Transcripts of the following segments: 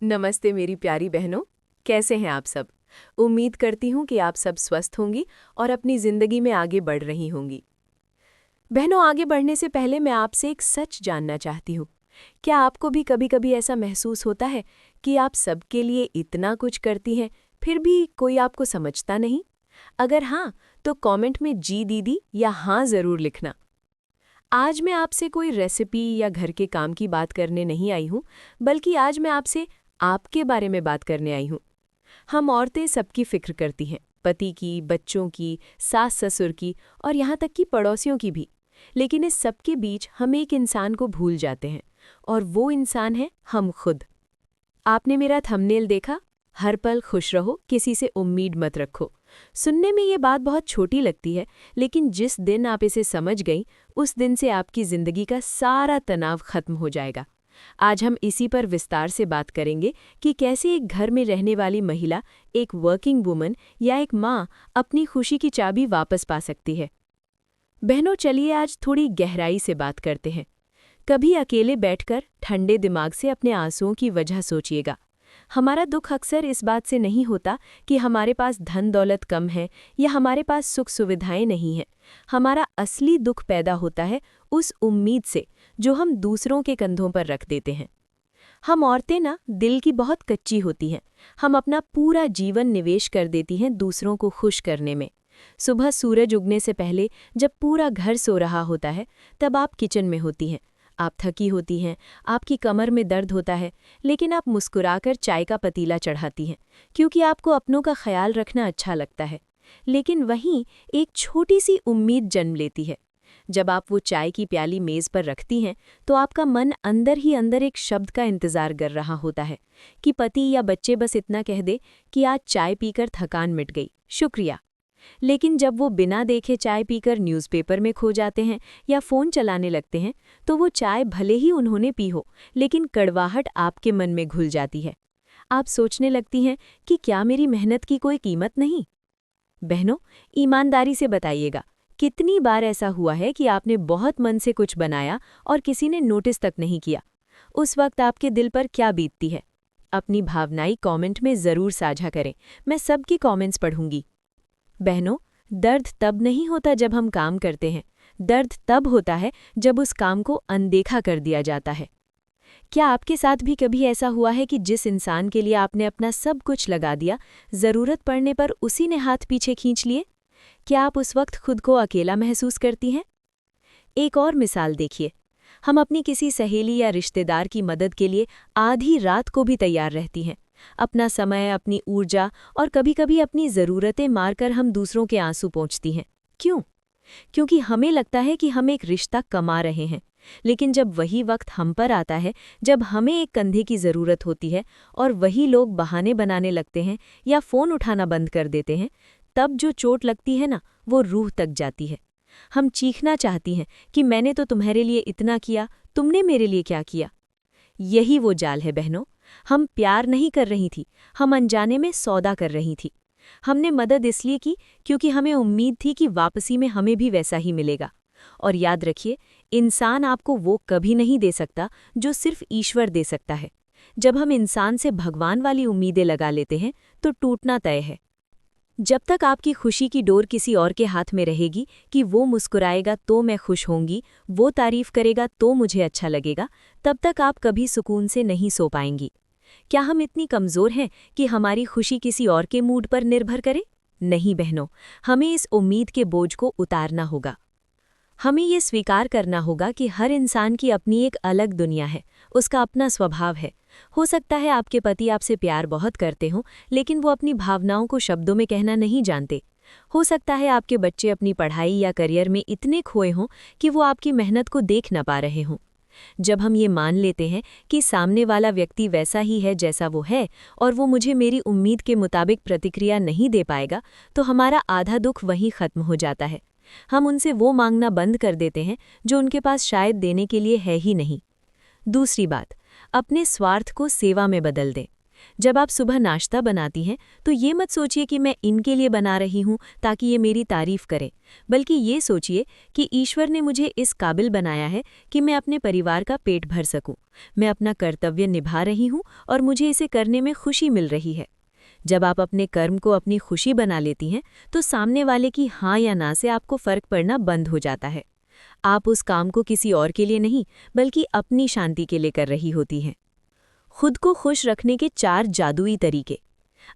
नमस्ते मेरी प्यारी बहनों। कैसे हैं आप सब? उम्मीद करती हूँ कि आप सब स्वस्थ होंगी और अपनी ज़िंदगी में आगे बढ़ रही होंगी। बहनों, आगे बढ़ने से पहले मैं आपसे एक सच जानना चाहती हूँ। क्या आपको भी कभी-कभी ऐसा महसूस होता है कि आप सबके लिए इतना कुछ करती हैं, फिर भी कोई आपको समझता नहीं? अगर हाँ, तो कमेंट में जी दीदी या हाँ ज़रूर लिखना। आज मैं आपसे कोई रेसिपी या घर के काम की बात करने नहीं आई हूँ, बल्कि आज मैं आपसे आपके बारे में बात करने आई हूँ। हम औरतें सबकी फिक्र करती हैं, पति की, बच्चों की, सास-ससुर की और यहाँ तक कि पड़ोसियों की भी। लेकिन इस सब के बीच हम एक इंसान को भूल जाते हैं, और वो इंसान है हम खुद। आपने मेरा थंबनेल देखा? हर पल खुश रहो, किसी से उम्मीद मत रखो। सुनने में ये बात बहुत छोटी लगती है, लेकिन जिस दिन आप इसे समझ गई, उस दिन से आपकी ज़िंदगी का सारा तनाव खत्म हो जाएगा। आज हम इसी पर विस्तार से बात करेंगे कि कैसे एक घर में रहने वाली महिला, एक वर्किंग वुमन या एक माँ अपनी खुशी की चाबी वापस पा सकती है। बहनों, चलिए आज थोड़ी गहराई से बात करते हैं। कभी अकेले बैठकर ठंडे दिमाग से अपने आंसुओं की वजह सोचिएगा। हमारा दुख अक्सर इस बात से नहीं होता कि हमारे पास धन दौलत कम है या हमारे पास सुख सुविधाएं नहीं हैं। हमारा असली दुख पैदा होता है उस उम्मीद से जो हम दूसरों के कंधों पर रख देते हैं। हम औरतें ना दिल की बहुत कच्ची होती हैं। हम अपना पूरा जीवन निवेश कर देती हैं दूसरों को खुश करने में। सुबह सूरज उगने से पहले जब पूरा घर सो रहा होता है, तब आप किचन में होती हैं। आप थकी होती हैं, आपकी कमर में दर्द होता है, लेकिन आप मुस्कुराकर चाय का पतीला चढ़ाती हैं, क्योंकि आपको अपनों का ख्याल रखना अच्छा लगता है। लेकिन वहीं एक छोटी सी उम्मीद जन्म लेती है। जब आप वो चाय की प्याली मेज़ पर रखती हैं, तो आपका मन अंदर ही अंदर एक शब्द का इंतज़ार कर रहा होता है कि पति या बच्चे बस इतना कह दे कि आज चाय पीकर थकान मिट गई, शुक्रिया। लेकिन जब वो बिना देखे चाय पीकर न्यूज़पेपर में खो जाते हैं या फ़ोन चलाने लगते हैं, तो वो चाय भले ही उन्होंने पी हो, लेकिन कड़वाहट आपके मन में घुल जाती है। आप सोचने लगती हैं कि क्या मेरी मेहनत की कोई कीमत नहीं? बहनों, ईमानदारी से बताइएगा, कितनी बार ऐसा हुआ है कि आपने बहुत मन से कुछ बनाया और किसी ने नोटिस तक नहीं किया? उस वक्त आपके दिल पर क्या बीतती है? अपनी भावनाएं कमेंट में ज़रूर साझा करें। मैं सबकी कमेंट्स पढ़ूंगी। बहनों, दर्द तब नहीं होता जब हम काम करते हैं। दर्द तब होता है जब उस काम को अनदेखा कर दिया जाता है। क्या आपके साथ भी कभी ऐसा हुआ है कि जिस इंसान के लिए आपने अपना सब कुछ लगा दिया, ज़रूरत पड़ने पर उसी ने हाथ पीछे खींच लिए? क्या आप उस वक्त खुद को अकेला महसूस करती हैं? एक और मिसाल देखिए। हम अपनी किसी सहेली या रिश्तेदार की मदद के लिए आधी रात को भी तैयार रहती हैं। अपना समय, अपनी ऊर्जा और कभी-कभी अपनी ज़रूरतें मारकर हम दूसरों के आंसू पोंछती हैं। क्यों? क्योंकि हमें लगता है कि हम एक रिश्ता कमा रहे हैं। लेकिन जब वही वक्त हम पर आता है, जब हमें एक कंधे की ज़रूरत होती है और वही लोग बहाने बनाने लगते हैं या फ़ोन उठाना बंद कर देते हैं, तब जो चोट लगती है ना, वो रूह तक जाती है। हम चीखना चाहती हैं कि मैंने तो तुम्हारे लिए इतना किया, तुमने मेरे लिए क्या किया? यही वो जाल है बहनों। हम प्यार नहीं कर रही थी, हम अनजाने में सौदा कर रही थी। हमने मदद इसलिए की क्योंकि हमें उम्मीद थी कि वापसी में हमें भी वैसा ही मिलेगा। और याद रखिए, इंसान आपको वो कभी नहीं दे सकता जो सिर्फ ईश्वर दे सकता है। जब हम इंसान से भगवान वाली उम्मीदें लगा लेते हैं, तो टूटना तय है। जब तक आपकी खुशी की डोर किसी और के हाथ में रहेगी कि वो मुस्कुराएगा तो मैं खुश होंगी, वो तारीफ करेगा तो मुझे अच्छा लगेगा, तब तक आप कभी सुकून से नहीं सो पाएंगी। क्या हम इतनी कमज़ोर हैं कि हमारी खुशी किसी और के मूड पर निर्भर करे? नहीं बहनों, हमें इस उम्मीद के बोझ को उतारना होगा। हमें ये स्वीकार करना होगा कि हर इंसान की अपनी एक अलग दुनिया है, उसका अपना स्वभाव है। हो सकता है आपके पति आपसे प्यार बहुत करते हों, लेकिन वो अपनी भावनाओं को शब्दों में कहना नहीं जानते। हो सकता है आपके बच्चे अपनी पढ़ाई या करियर में इतने खोए हों कि वो आपकी मेहनत को देख न पा रहे हों। जब हम ये मान लेते हैं कि सामने वाला व्यक्ति वैसा ही है जैसा वो है और वो मुझे मेरी उम्मीद के मुताबिक प्रतिक्रिया नहीं दे पाएगा, तो हमारा आधा दुख वहीं खत्म हो जाता है। हम उनसे वो मांगना बंद कर देते हैं जो उनके पास शायद देने के लिए है ही नहीं। दूसरी बात, अपने स्वार्थ को सेवा में बदल दें। जब आप सुबह नाश्ता बनाती हैं तो ये मत सोचिए कि मैं इनके लिए बना रही हूँ ताकि ये मेरी तारीफ करें, बल्कि ये सोचिए कि ईश्वर ने मुझे इस काबिल बनाया है कि मैं अपने परिवार का पेट भर सकूं। मैं अपना कर्तव्य निभा रही हूँ और मुझे इसे करने में खुशी मिल रही है। जब आप अपने कर्म को अपनी खुशी बना लेती हैं तो सामने वाले की हाँ या ना से आपको फर्क पड़ना बंद हो जाता है। आप उस काम को किसी और के लिए नहीं बल्कि अपनी शांति के लिए कर रही होती हैं। खुद को खुश रखने के 4 जादुई तरीके।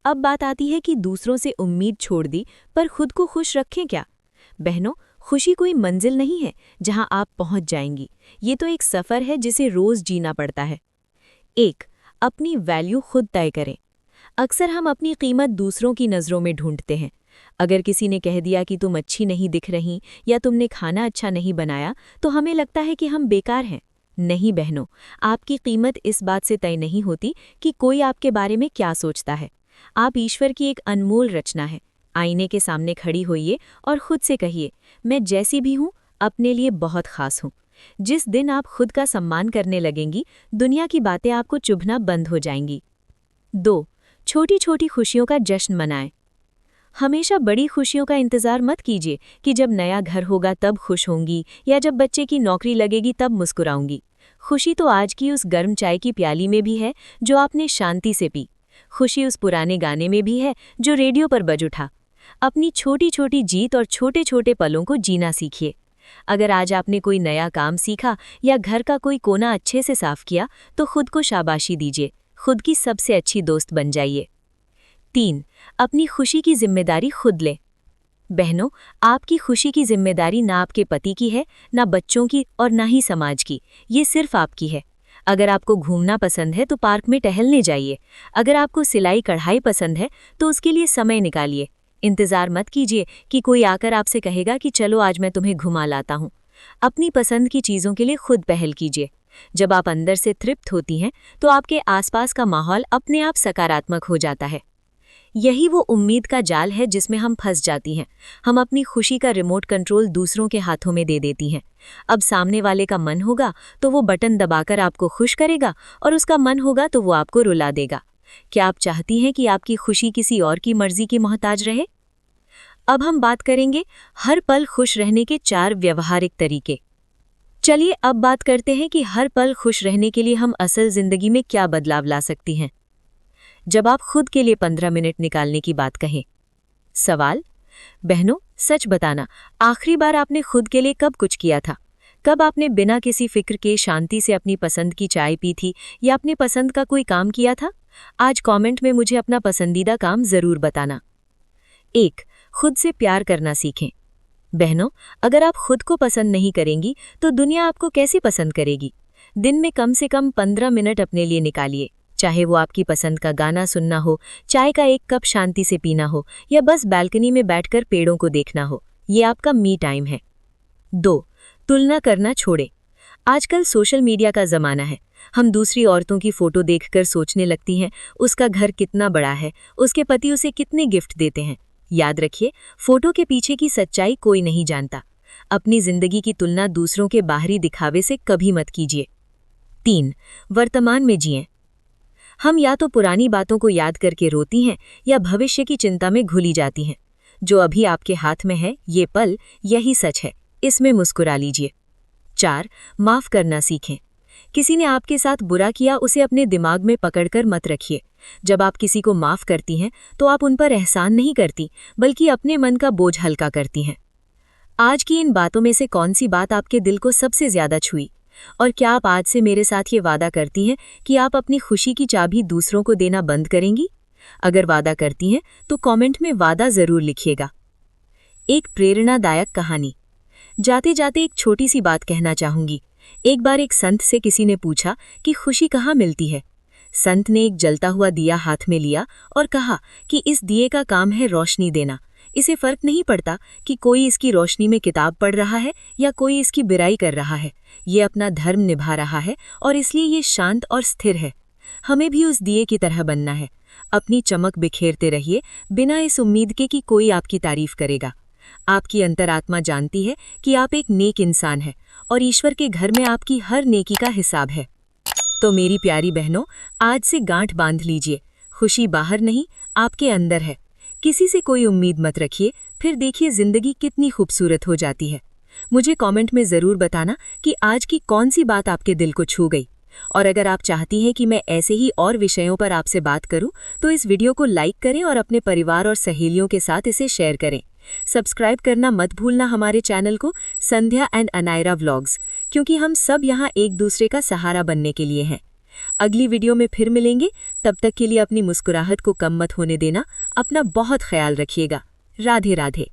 अब बात आती है कि दूसरों से उम्मीद छोड़ दी पर खुद को खुश रखें क्या। बहनों, खुशी कोई मंजिल नहीं है जहां आप पहुंच जाएंगी। ये तो एक सफ़र है जिसे रोज़ जीना पड़ता है। 1. अपनी वैल्यू खुद तय करें। अक्सर हम अपनी कीमत दूसरों की नज़रों में ढूंढते हैं। अगर किसी ने कह दिया कि तुम अच्छी नहीं दिख रही या तुमने खाना अच्छा नहीं बनाया तो हमें लगता है कि हम बेकार हैं। नहीं बहनों, आपकी कीमत इस बात से तय नहीं होती कि कोई आपके बारे में क्या सोचता है। आप ईश्वर की एक अनमोल रचना है। आईने के सामने खड़ी होइए और खुद से कहिए, मैं जैसी भी हूँ अपने लिए बहुत खास हूँ। जिस दिन आप खुद का सम्मान करने लगेंगी, दुनिया की बातें आपको चुभना बंद हो जाएंगी। 2. छोटी छोटी खुशियों का जश्न मनाएं। हमेशा बड़ी खुशियों का इंतज़ार मत कीजिए कि जब नया घर होगा तब खुश होंगी या जब बच्चे की नौकरी लगेगी तब मुस्कुराऊंगी। खुशी तो आज की उस गर्म चाय की प्याली में भी है जो आपने शांति से पी। खुशी उस पुराने गाने में भी है जो रेडियो पर बज उठा। अपनी छोटी छोटी जीत और छोटे छोटे पलों को जीना सीखिए। अगर आज आपने कोई नया काम सीखा या घर का कोई कोना अच्छे से साफ किया तो खुद को शाबाशी दीजिए। खुद की सबसे अच्छी दोस्त बन जाइए। 3. अपनी खुशी की जिम्मेदारी खुद लें। बहनों, आपकी खुशी की जिम्मेदारी ना आपके पति की है, ना बच्चों की और ना ही समाज की। ये सिर्फ आपकी है। अगर आपको घूमना पसंद है तो पार्क में टहलने जाइए। अगर आपको सिलाई कढ़ाई पसंद है तो उसके लिए समय निकालिए। इंतज़ार मत कीजिए कि कोई आकर आपसे कहेगा कि चलो आज मैं तुम्हें घुमा लाता हूँ। अपनी पसंद की चीज़ों के लिए खुद पहल कीजिए। जब आप अंदर से तृप्त होती हैं तो आपके आसपास का माहौल अपने आप सकारात्मक हो जाता है। यही वो उम्मीद का जाल है जिसमें हम फंस जाती हैं। हम अपनी खुशी का रिमोट कंट्रोल दूसरों के हाथों में दे देती हैं। अब सामने वाले का मन होगा तो वो बटन दबाकर आपको खुश करेगा और उसका मन होगा तो वो आपको रुला देगा। क्या आप चाहती हैं कि आपकी खुशी किसी और की मर्जी की मोहताज रहे? अब हम बात करेंगे हर पल खुश रहने के 4 व्यवहारिक तरीके। चलिए अब बात करते हैं कि हर पल खुश रहने के लिए हम असल जिंदगी में क्या बदलाव ला सकती हैं। जब आप खुद के लिए 15 मिनट निकालने की बात कहें। सवाल, बहनों सच बताना, आखिरी बार आपने खुद के लिए कब कुछ किया था? कब आपने बिना किसी फिक्र के शांति से अपनी पसंद की चाय पी थी या अपने पसंद का कोई काम किया था? आज कमेंट में मुझे अपना पसंदीदा काम ज़रूर बताना। 1. खुद से प्यार करना सीखें। बहनों, अगर आप खुद को पसंद नहीं करेंगी तो दुनिया आपको कैसे पसंद करेगी? दिन में कम से कम 15 मिनट अपने लिए निकालिए। चाहे वो आपकी पसंद का गाना सुनना हो, चाय का एक कप शांति से पीना हो या बस बालकनी में बैठकर पेड़ों को देखना हो, ये आपका मी टाइम है। 2. तुलना करना छोड़ें। आजकल सोशल मीडिया का ज़माना है। हम दूसरी औरतों की फ़ोटो देखकर सोचने लगती हैं, उसका घर कितना बड़ा है, उसके पति उसे कितने गिफ्ट देते हैं। याद रखिए, फ़ोटो के पीछे की सच्चाई कोई नहीं जानता। अपनी ज़िंदगी की तुलना दूसरों के बाहरी दिखावे से कभी मत कीजिए। 3. वर्तमान में जिएं। हम या तो पुरानी बातों को याद करके रोती हैं या भविष्य की चिंता में घुली जाती हैं। जो अभी आपके हाथ में है, ये पल, यही सच है, इसमें मुस्कुरा लीजिए। 4. माफ़ करना सीखें। किसी ने आपके साथ बुरा किया, उसे अपने दिमाग में पकड़कर मत रखिए। जब आप किसी को माफ़ करती हैं तो आप उन पर एहसान नहीं करती, बल्कि अपने मन का बोझ हल्का करती हैं। आज की इन बातों में से कौन सी बात आपके दिल को सबसे ज़्यादा छुई? और क्या आप आज से मेरे साथ ये वादा करती हैं कि आप अपनी खुशी की चाबी दूसरों को देना बंद करेंगी? अगर वादा करती हैं तो कमेंट में वादा ज़रूर लिखिएगा। एक प्रेरणादायक कहानी। जाते जाते एक छोटी सी बात कहना चाहूँगी। एक बार एक संत से किसी ने पूछा कि खुशी कहाँ मिलती है। संत ने एक जलता हुआ दिया हाथ में लिया और कहा कि इस दिए का काम है रोशनी देना। इसे फर्क नहीं पड़ता कि कोई इसकी रोशनी में किताब पढ़ रहा है या कोई इसकी बुराई कर रहा है। ये अपना धर्म निभा रहा है और इसलिए ये शांत और स्थिर है। हमें भी उस दिए की तरह बनना है। अपनी चमक बिखेरते रहिए, बिना इस उम्मीद के कि कोई आपकी तारीफ करेगा। आपकी अंतरात्मा जानती है कि आप एक नेक इंसान हैं और ईश्वर के घर में आपकी हर नेकी का हिसाब है। तो मेरी प्यारी बहनों, आज से गांठ बांध लीजिए। खुशी बाहर नहीं, आपके अंदर है। किसी से कोई उम्मीद मत रखिए, फिर देखिए जिंदगी कितनी खूबसूरत हो जाती है। मुझे कमेंट में ज़रूर बताना कि आज की कौन सी बात आपके दिल को छू गई। और अगर आप चाहती हैं कि मैं ऐसे ही और विषयों पर आपसे बात करूं, तो इस वीडियो को लाइक करें और अपने परिवार और सहेलियों के साथ इसे शेयर करें। सब्सक्राइब करना मत भूलना हमारे चैनल को, संध्या एंड अनायरा व्लॉग्स, क्योंकि हम सब यहाँ एक दूसरे का सहारा बनने के लिए हैं। अगली वीडियो में फिर मिलेंगे, तब तक के लिए अपनी मुस्कुराहट को कम मत होने देना। अपना बहुत ख्याल रखिएगा। राधे राधे।